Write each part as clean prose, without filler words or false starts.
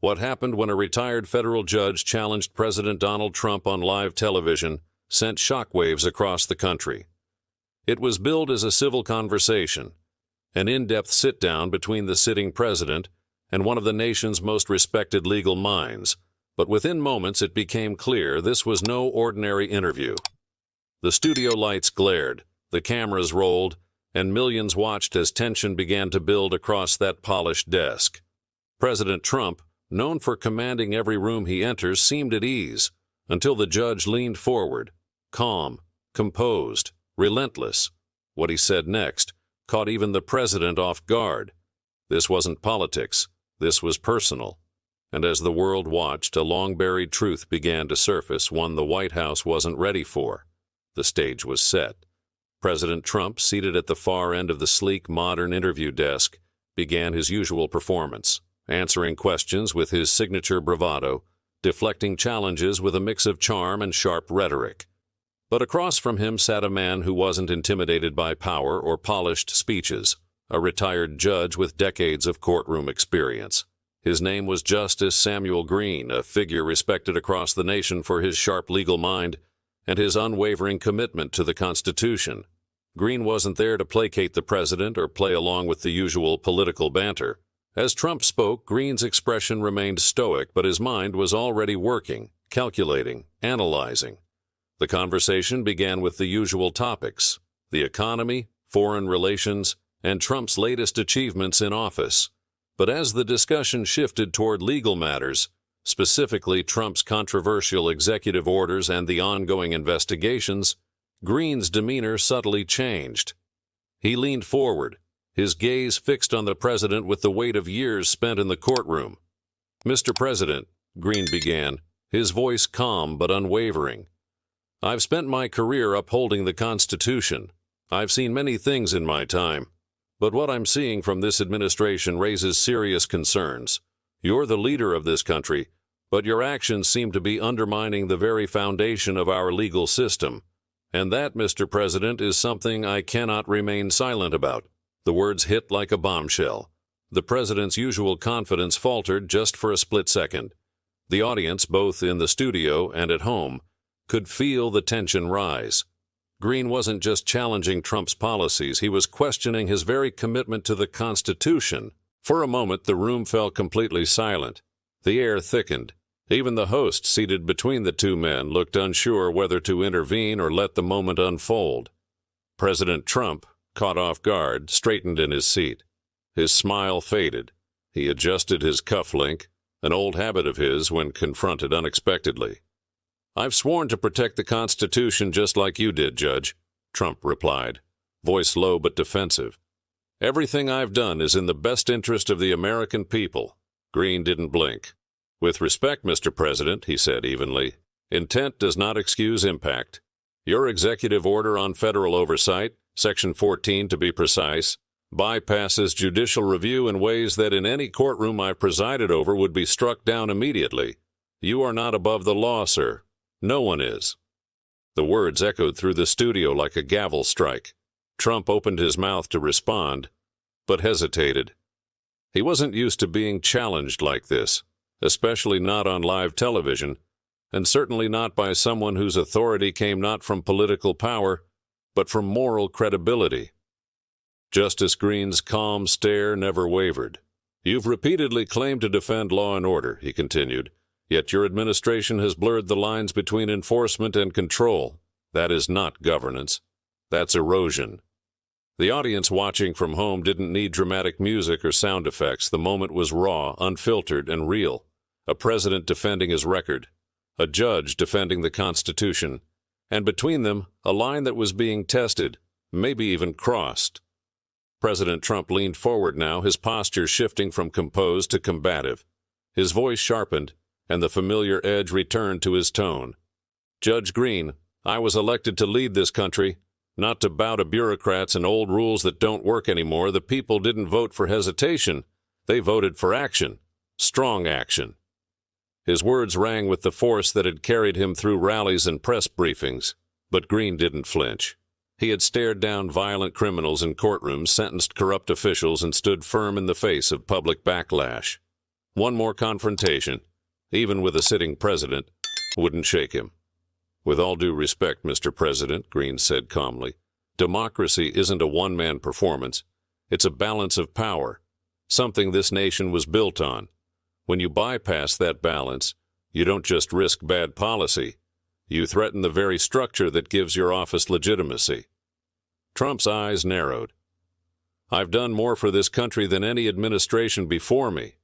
What happened when a retired federal judge challenged President Donald Trump on live television sent shockwaves across the country. It was billed as a civil conversation, an in-depth sit-down between the sitting president and one of the nation's most respected legal minds, but within moments it became clear this was no ordinary interview. The studio lights glared, the cameras rolled, and millions watched as tension began to build across that polished desk. President Trump, known for commanding every room he enters, seemed at ease, until the judge leaned forward, calm, composed, relentless. What he said next caught even the president off guard. This wasn't politics, this was personal. And as the world watched, a long-buried truth began to surface, one the White House wasn't ready for. The stage was set. President Trump, seated at the far end of the sleek, modern interview desk, began his usual performance, answering questions with his signature bravado, deflecting challenges with a mix of charm and sharp rhetoric. But across from him sat a man who wasn't intimidated by power or polished speeches, a retired judge with decades of courtroom experience. His name was Justice Samuel Green, a figure respected across the nation for his sharp legal mind and his unwavering commitment to the Constitution. Green wasn't there to placate the president or play along with the usual political banter. As Trump spoke, Green's expression remained stoic, but his mind was already working, calculating, analyzing. The conversation began with the usual topics: the economy, foreign relations, and Trump's latest achievements in office. But as the discussion shifted toward legal matters, specifically Trump's controversial executive orders and the ongoing investigations, Green's demeanor subtly changed. He leaned forward, his gaze fixed on the president with the weight of years spent in the courtroom. "Mr. President," Green began, his voice calm but unwavering, "I've spent my career upholding the Constitution. I've seen many things in my time, but what I'm seeing from this administration raises serious concerns. You're the leader of this country, but your actions seem to be undermining the very foundation of our legal system. And that, Mr. President, is something I cannot remain silent about." The words hit like a bombshell. The president's usual confidence faltered just for a split second. The audience, both in the studio and at home, could feel the tension rise. Green wasn't just challenging Trump's policies, he was questioning his very commitment to the Constitution. For a moment, the room fell completely silent. The air thickened. Even the host, seated between the two men, looked unsure whether to intervene or let the moment unfold. President Trump, caught off guard, straightened in his seat. His smile faded. He adjusted his cufflink, an old habit of his when confronted unexpectedly. "I've sworn to protect the Constitution just like you did, Judge," Trump replied, voice low but defensive. "Everything I've done is in the best interest of the American people." Green didn't blink. "With respect, Mr. President," he said evenly, "intent does not excuse impact. Your executive order on federal oversight, Section 14 to be precise, bypasses judicial review in ways that in any courtroom I've presided over would be struck down immediately. You are not above the law, sir. No one is." The words echoed through the studio like a gavel strike. Trump opened his mouth to respond, but hesitated. He wasn't used to being challenged like this, especially not on live television, and certainly not by someone whose authority came not from political power, but from moral credibility. Justice Green's calm stare never wavered. "You've repeatedly claimed to defend law and order," he continued, "yet your administration has blurred the lines between enforcement and control. That is not governance. That's erosion." The audience watching from home didn't need dramatic music or sound effects. The moment was raw, unfiltered, and real. A president defending his record, a judge defending the Constitution, and between them, a line that was being tested, maybe even crossed. President Trump leaned forward now, his posture shifting from composed to combative. His voice sharpened, and the familiar edge returned to his tone. "Judge Green, I was elected to lead this country, not to bow to bureaucrats and old rules that don't work anymore. The people didn't vote for hesitation. They voted for action, strong action." His words rang with the force that had carried him through rallies and press briefings, but Green didn't flinch. He had stared down violent criminals in courtrooms, sentenced corrupt officials, and stood firm in the face of public backlash. One more confrontation, even with a sitting president, wouldn't shake him. With all due respect, Mr. President, Green said calmly, democracy isn't a one-man performance. It's a balance of power, something this nation was built on. When you bypass that balance, you don't just risk bad policy. You threaten the very structure that gives your office legitimacy. Trump's eyes narrowed. I've done more for this country than any administration before me.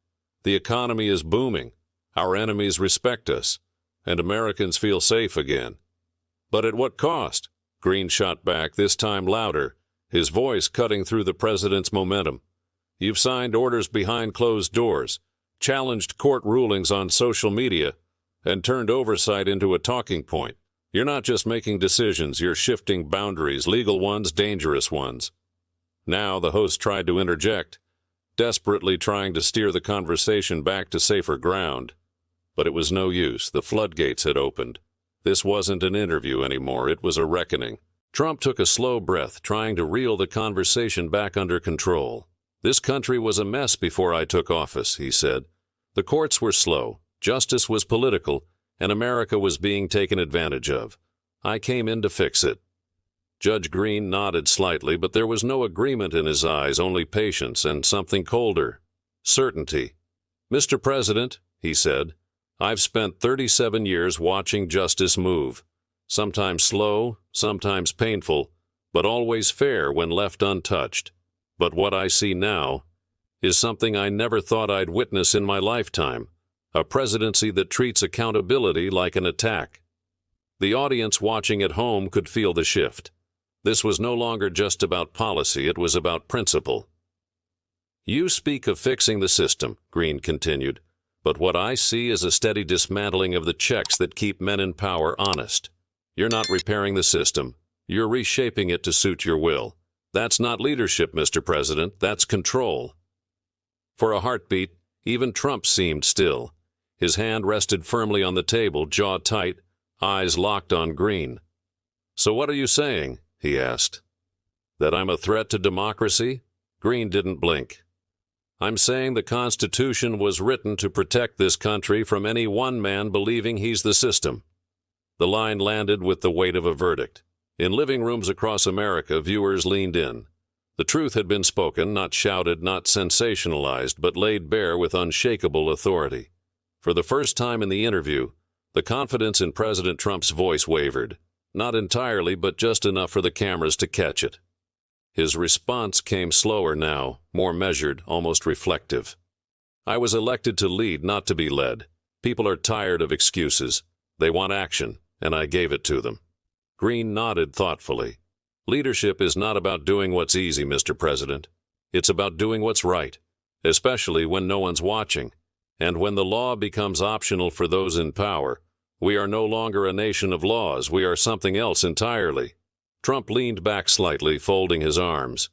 The economy is booming. Our enemies respect us, and Americans feel safe again. But at what cost? Green shot back, this time louder, his voice cutting through the president's momentum. You've signed orders behind closed doors, challenged court rulings on social media, and turned oversight into a talking point. You're not just making decisions, you're shifting boundaries, legal ones, dangerous ones. Now the host tried to interject, desperately trying to steer the conversation back to safer ground. But it was no use. The floodgates had opened. This wasn't an interview anymore. It was a reckoning. Trump took a slow breath, trying to reel the conversation back under control. This country was a mess before I took office, he said. The courts were slow, justice was political, and America was being taken advantage of. I came in to fix it. Judge Green nodded slightly, but there was no agreement in his eyes, only patience and something colder. Certainty. Mr. President, he said, I've spent 37 years watching justice move. Sometimes slow, sometimes painful, but always fair when left untouched. But what I see now is something I never thought I'd witness in my lifetime. A presidency that treats accountability like an attack. The audience watching at home could feel the shift. This was no longer just about policy, it was about principle. You speak of fixing the system, Green continued, but what I see is a steady dismantling of the checks that keep men in power honest. You're not repairing the system, you're reshaping it to suit your will. That's not leadership, Mr. President, that's control. For a heartbeat, even Trump seemed still. His hand rested firmly on the table, jaw tight, eyes locked on Green. So what are you saying? He asked. That I'm a threat to democracy? Green didn't blink. I'm saying the Constitution was written to protect this country from any one man believing he's the system. The line landed with the weight of a verdict. In living rooms across America, viewers leaned in. The truth had been spoken, not shouted, not sensationalized, but laid bare with unshakable authority. For the first time in the interview, the confidence in President Trump's voice wavered. Not entirely, but just enough for the cameras to catch it. His response came slower now, more measured, almost reflective. I was elected to lead, not to be led. People are tired of excuses. They want action, and I gave it to them. Green nodded thoughtfully. Leadership is not about doing what's easy, Mr. President. It's about doing what's right, especially when no one's watching. And when the law becomes optional for those in power, we are no longer a nation of laws, we are something else entirely. Trump leaned back slightly, folding his arms.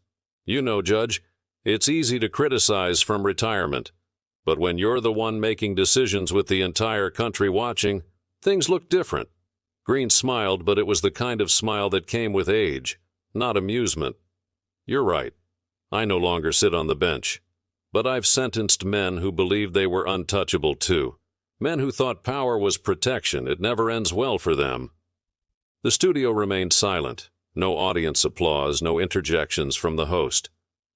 You know, Judge, it's easy to criticize from retirement. But when you're the one making decisions with the entire country watching, things look different. Green smiled, but it was the kind of smile that came with age, not amusement. You're right. I no longer sit on the bench. But I've sentenced men who believed they were untouchable too. Men who thought power was protection. It never ends well for them. The studio remained silent. No audience applause, no interjections from the host.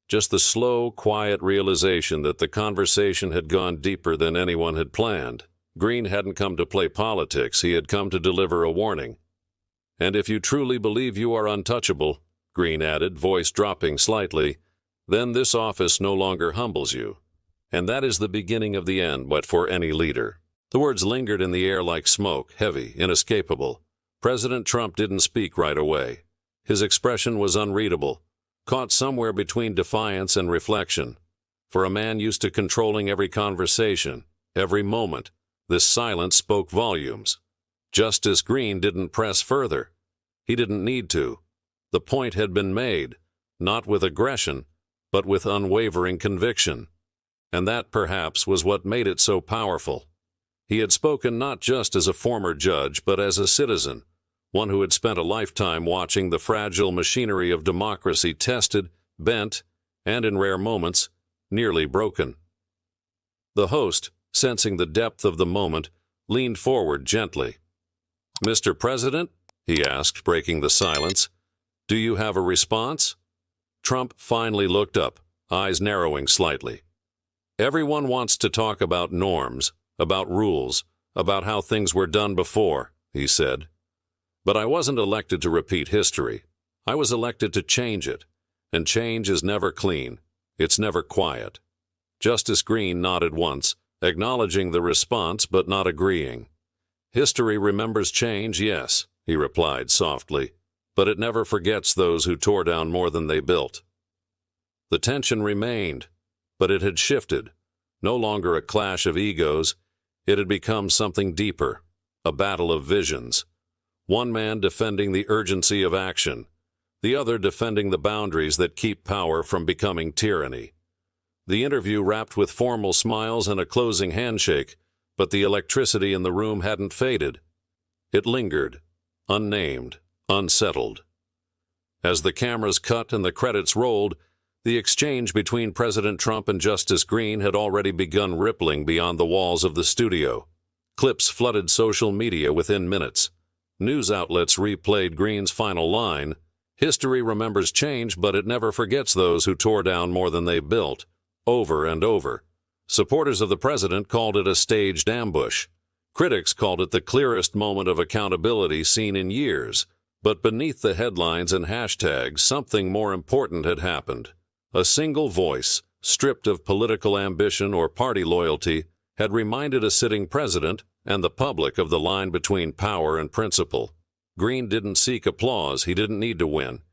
Just the slow, quiet realization that the conversation had gone deeper than anyone had planned. Green hadn't come to play politics, he had come to deliver a warning. And if you truly believe you are untouchable, Green added, voice dropping slightly, then this office no longer humbles you. And that is the beginning of the end, but for any leader. The words lingered in the air like smoke, heavy, inescapable. President Trump didn't speak right away. His expression was unreadable, caught somewhere between defiance and reflection. For a man used to controlling every conversation, every moment, this silence spoke volumes. Justice Green didn't press further. He didn't need to. The point had been made, not with aggression, but with unwavering conviction. And that, perhaps, was what made it so powerful. He had spoken not just as a former judge, but as a citizen, one who had spent a lifetime watching the fragile machinery of democracy tested, bent, and in rare moments, nearly broken. The host, sensing the depth of the moment, leaned forward gently. "Mr. President," he asked, breaking the silence, "do you have a response?" Trump finally looked up, eyes narrowing slightly. "Everyone wants to talk about norms, about rules, about how things were done before," he said. "But I wasn't elected to repeat history. I was elected to change it. And change is never clean. It's never quiet." Justice Green nodded once, acknowledging the response but not agreeing. "History remembers change, yes," he replied softly, "but it never forgets those who tore down more than they built." The tension remained, but it had shifted. No longer a clash of egos, it had become something deeper, a battle of visions. One man defending the urgency of action, the other defending the boundaries that keep power from becoming tyranny. The interview wrapped with formal smiles and a closing handshake, but the electricity in the room hadn't faded. It lingered, unnamed, unsettled. As the cameras cut and the credits rolled, the exchange between President Trump and Justice Green had already begun rippling beyond the walls of the studio. Clips flooded social media within minutes. News outlets replayed Green's final line, "History remembers change, but it never forgets those who tore down more than they built," over and over. Supporters of the president called it a staged ambush. Critics called it the clearest moment of accountability seen in years. But beneath the headlines and hashtags, something more important had happened. A single voice, stripped of political ambition or party loyalty, had reminded a sitting president and the public of the line between power and principle. Green didn't seek applause. He didn't need to win.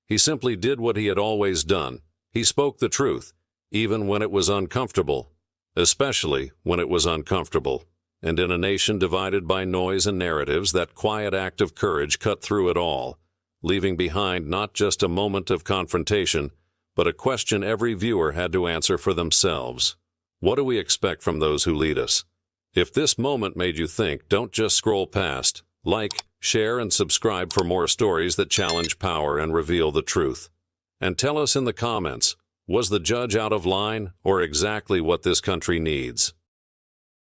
He simply did what he had always done. He spoke the truth, even when it was uncomfortable, especially when it was uncomfortable. And in a nation divided by noise and narratives, that quiet act of courage cut through it all, leaving behind not just a moment of confrontation, but a question every viewer had to answer for themselves. What do we expect from those who lead us? If this moment made you think, don't just scroll past. Like, share, and subscribe for more stories that challenge power and reveal the truth. And tell us in the comments, was the judge out of line or exactly what this country needs?